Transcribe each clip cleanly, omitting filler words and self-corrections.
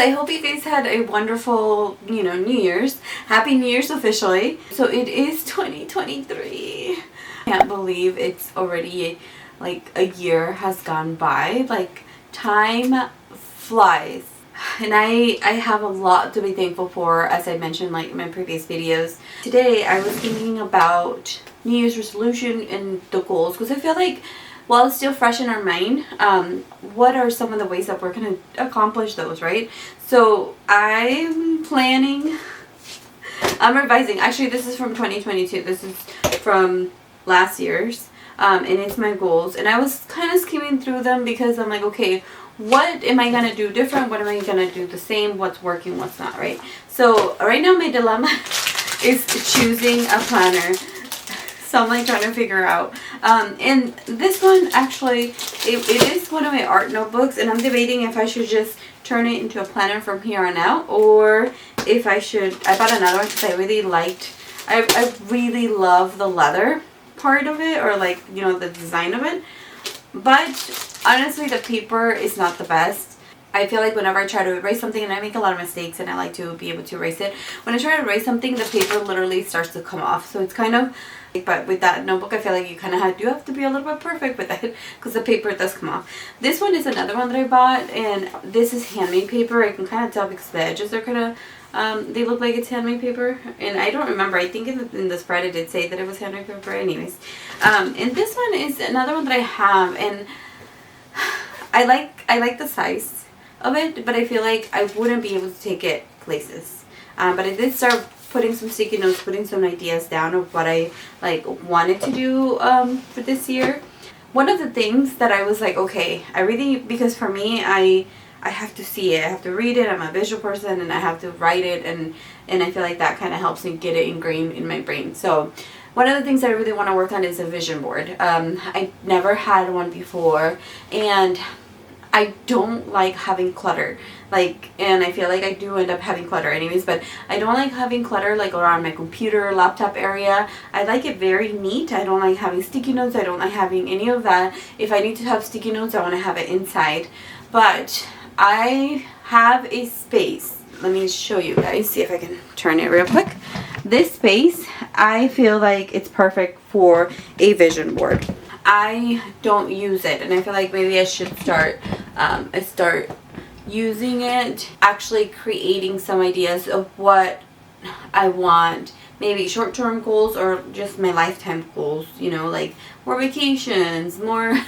I hope you guys had a wonderful, New Year's. Happy New Year's officially. So it is 2023. I can't believe it's already like a year has gone by. Like, time flies. And I have a lot to be thankful for, as I mentioned like in my previous videos. Today I was thinking about New Year's resolution and the goals, because I feel like while it's still fresh in our mind, what are some of the ways that we're going to accomplish those, right? So I'm revising. Actually, this is from 2022. This is from last year's, and it's my goals. And I was kind of skimming through them because I'm like, okay, what am I going to do different? What am I going to do the same? What's working, what's not, right? So right now my dilemma is choosing a planner. So I'm like trying to figure out. And this one actually, it is one of my art notebooks, and I'm debating if I should just turn it into a planner from here on out, or if I should. I bought another one because I really really love the leather part of it, or like, the design of it. But honestly, the paper is not the best. I feel like whenever I try to erase something, and I make a lot of mistakes and I like to be able to erase it, when I try to erase something, the paper literally starts to come off. So it's kind of, but with that notebook, I feel like you kind of have to be a little bit perfect with that, because the paper does come off. This one is another one that I bought, and this is handmade paper. I can kind of tell because the edges are kind of, they look like it's handmade paper. And I don't remember, I think in the spread it did say that it was handmade paper anyways. And this one is another one that I have, and I like the size of it, but I feel like I wouldn't be able to take it places. But I did start putting some sticky notes, putting some ideas down of what I wanted to do for this year. One of the things that I was like, okay, because for me, I have to see it, I have to read it, I'm a visual person, and I have to write it, and I feel like that kind of helps me get it ingrained in my brain. So one of the things I really want to work on is a vision board. I never had one before, and I don't like having clutter, and I feel like I do end up having clutter anyways, but I don't like having clutter around my computer, laptop area. I like it very neat. I don't like having sticky notes. I don't like having any of that. If I need to have sticky notes, I want to have it inside. But I have a space. Let me show you guys, see if I can turn it real quick. This space, I feel like it's perfect for a vision board. I don't use it, and I feel like maybe I should start using it, actually creating some ideas of what I want, maybe short-term goals or just my lifetime goals, like more vacations, more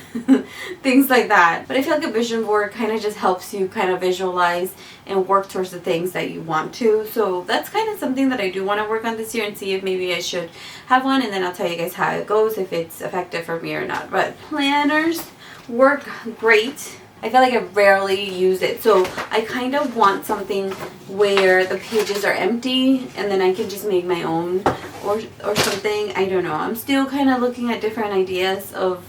things like that. But I feel like a vision board kind of just helps you kind of visualize and work towards the things that you want to. So that's kind of something that I do want to work on this year, and see if maybe I should have one, and then I'll tell you guys how it goes, if it's effective for me or not. But planners work great. I feel like I rarely use it, so I kind of want something where the pages are empty and then I can just make my own or something. I don't know. I'm still kind of looking at different ideas of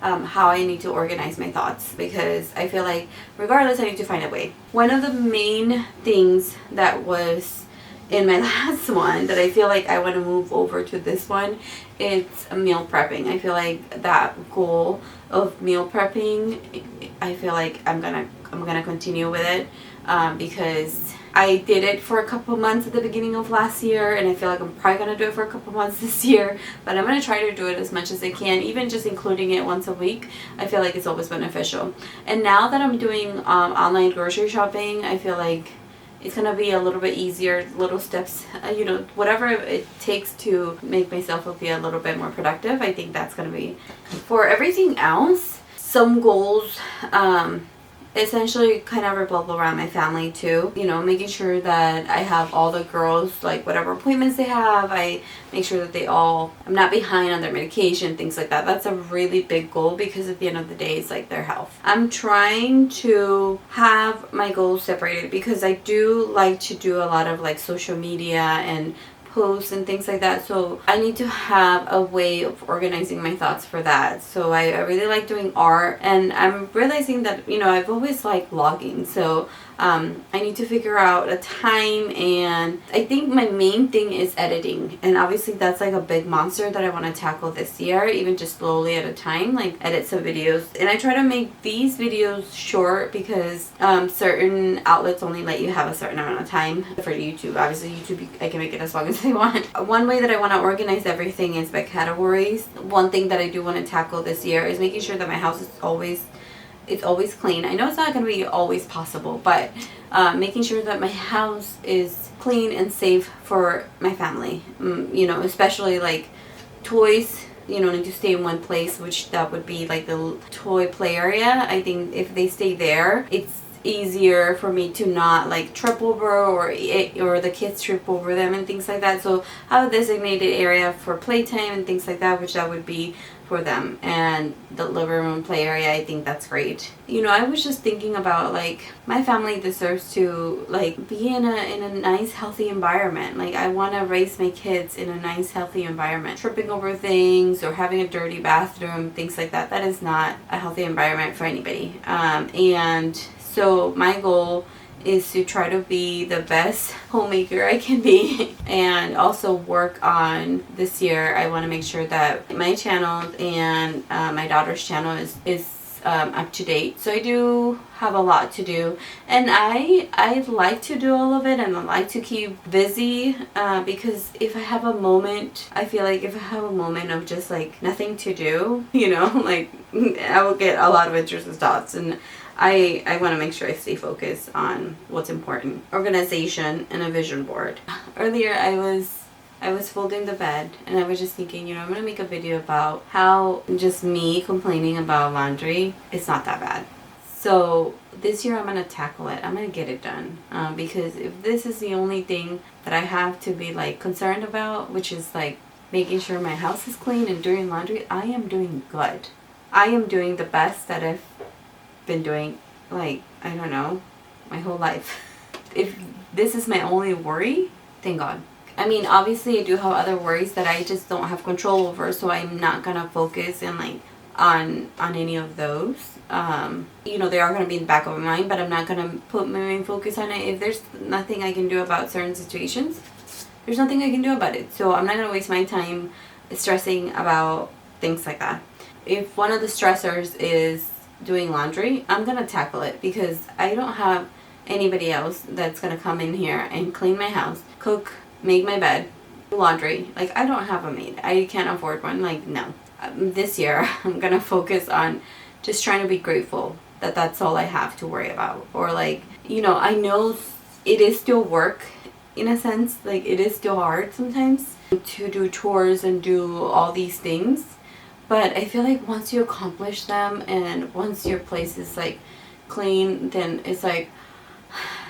how I need to organize my thoughts, because I feel like regardless I need to find a way. One of the main things that was in my last one that I feel like I want to move over to this one, it's meal prepping. I feel like that goal of meal prepping, I feel like I'm gonna continue with it, because I did it for a couple months at the beginning of last year, and I feel like I'm probably gonna do it for a couple months this year. But I'm gonna try to do it as much as I can, even just including it once a week. I feel like it's always beneficial. And now that I'm doing online grocery shopping, I feel like it's going to be a little bit easier, little steps, whatever it takes to make myself be a little bit more productive. I think that's going to be. For everything else, some goals essentially kind of revolve around my family too. Making sure that I have all the girls, whatever appointments they have, I make sure that I'm not behind on their medication, things like that. That's a really big goal, because at the end of the day, it's their health. I'm trying to have my goals separated, because I do like to do a lot of social media and posts and things like that, so I need to have a way of organizing my thoughts for that. So I really like doing art, and I'm realizing that I've always liked vlogging, so I need to figure out a time, and I think my main thing is editing. And obviously that's like a big monster that I want to tackle this year, even just slowly at a time, like edit some videos. And I try to make these videos short because certain outlets only let you have a certain amount of time. For YouTube, obviously YouTube, I can make it as long as I want. One way that I want to organize everything is by categories. One thing that I do want to tackle this year is making sure that my house is always clean. I know it's not going to be always possible, but making sure that my house is clean and safe for my family. You know, especially like toys, you know, need to stay in one place, which that would be like the toy play area. I think if they stay there, it's easier for me to not like trip over or the kids trip over them and things like that. So I have a designated area for playtime and things like that, which that would be for them. And the living room play area, I think that's great. You know, I was just thinking about like my family deserves to like be in a nice healthy environment. Like I want to raise my kids in a nice healthy environment. Tripping over things or having a dirty bathroom, things like that, that is not a healthy environment for anybody. And so my goal is to try to be the best homemaker I can be, and also work on this year. I want to make sure that my channel and my daughter's channel is up to date. So I do have a lot to do, and I like to do all of it, and I like to keep busy because if I have a moment, I feel like if I have a moment of just like nothing to do, you know, like I will get a lot of intrusive thoughts, and I want to make sure I stay focused on what's important. Organization and a vision board. Earlier I was folding the bed, and I was just thinking, you know, I'm going to make a video about how just me complaining about laundry is not that bad. So this year I'm going to tackle it. I'm going to get it done. Because if this is the only thing that I have to be like concerned about, which is like making sure my house is clean and doing laundry, I am doing good. I am doing the best that I've been doing, like, I don't know, my whole life. If this is my only worry, thank God. I mean, obviously I do have other worries that I just don't have control over, so I'm not gonna focus and like on any of those. You know, they are gonna be in the back of my mind, but I'm not gonna put my main focus on it. If there's nothing I can do about certain situations, there's nothing I can do about it. So I'm not gonna waste my time stressing about things like that. If one of the stressors is doing laundry, I'm gonna tackle it because I don't have anybody else that's gonna come in here and clean my house, cook, make my bed, do laundry. Like, I don't have a maid. I can't afford one. Like, no. This year I'm gonna focus on just trying to be grateful that that's all I have to worry about. Or like, you know, I know it is still work in a sense. Like, it is still hard sometimes to do chores and do all these things. But I feel like once you accomplish them and once your place is like clean, then it's like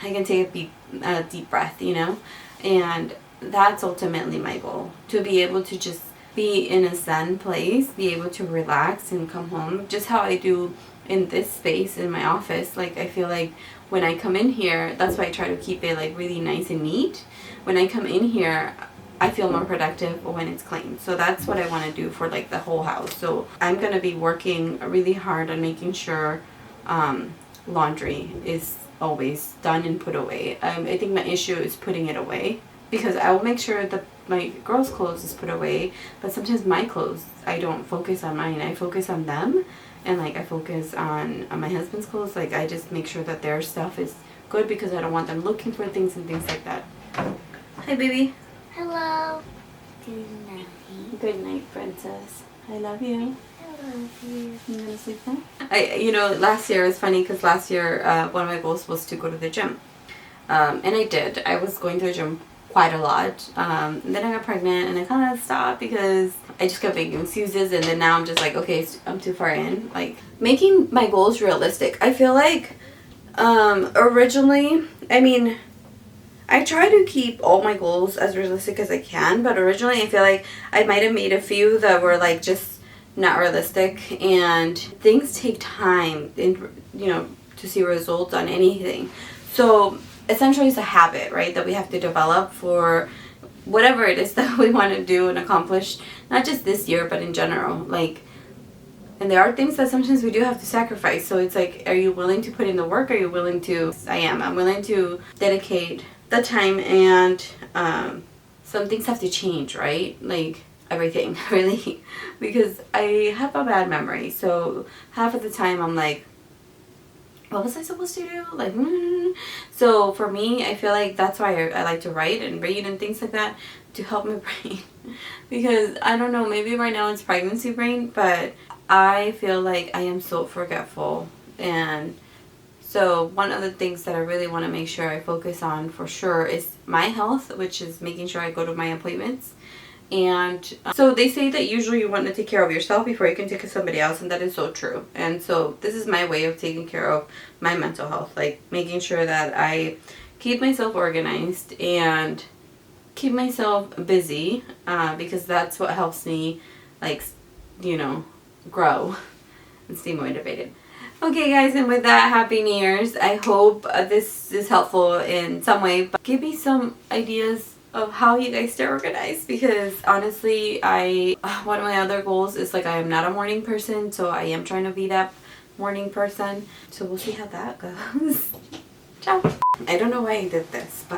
I can take a deep breath, you know? And that's ultimately my goal. To be able to just be in a zen place, be able to relax and come home. Just how I do in this space in my office. Like, I feel like when I come in here, that's why I try to keep it like really nice and neat. When I come in here, I feel more productive when it's clean. So that's what I want to do for like the whole house. So I'm going to be working really hard on making sure laundry is always done and put away. I think my issue is putting it away, because I will make sure that my girls' clothes is put away, but sometimes my clothes, I don't focus on mine. I focus on them, and like I focus on my husband's clothes. Like, I just make sure that their stuff is good because I don't want them looking for things and things like that. Hi, baby. Hello. Good night. Good night, princess. I love you. I love you. You gonna sleep now? You know, last year was funny because last year one of my goals was to go to the gym, and I did. I was going to the gym quite a lot. And then I got pregnant, and I kind of stopped because I just kept making excuses. And then now I'm just like, okay, I'm too far in. Like, making my goals realistic. I feel like originally, I mean, I try to keep all my goals as realistic as I can, but originally I feel like I might have made a few that were like just not realistic, and things take time, in, you know, to see results on anything. So essentially it's a habit, right, that we have to develop for whatever it is that we want to do and accomplish, not just this year but in general. Like, And there are things that sometimes we do have to sacrifice. So it's like, are you willing to put in the work? Are you willing to? I'm willing to dedicate the time, and some things have to change, right? Like everything, really. Because I have a bad memory. So half of the time I'm like, what was I supposed to do? Like, So for me, I feel like that's why I like to write and read and things like that, to help my brain. Because I don't know, maybe right now it's pregnancy brain, but I feel like I am so forgetful. And so one of the things that I really want to make sure I focus on for sure is my health, which is making sure I go to my appointments. And so they say that usually you want to take care of yourself before you can take care of somebody else, and that is so true. And so this is my way of taking care of my mental health, like making sure that I keep myself organized and keep myself busy, because that's what helps me, like, grow and stay motivated. Okay, guys, and with that, Happy New Year's. I hope this is helpful in some way, but give me some ideas of how you guys stay organized, because honestly, one of my other goals is, like, I am not a morning person, so I am trying to be that morning person. So we'll see how that goes. Ciao. I don't know why I did this.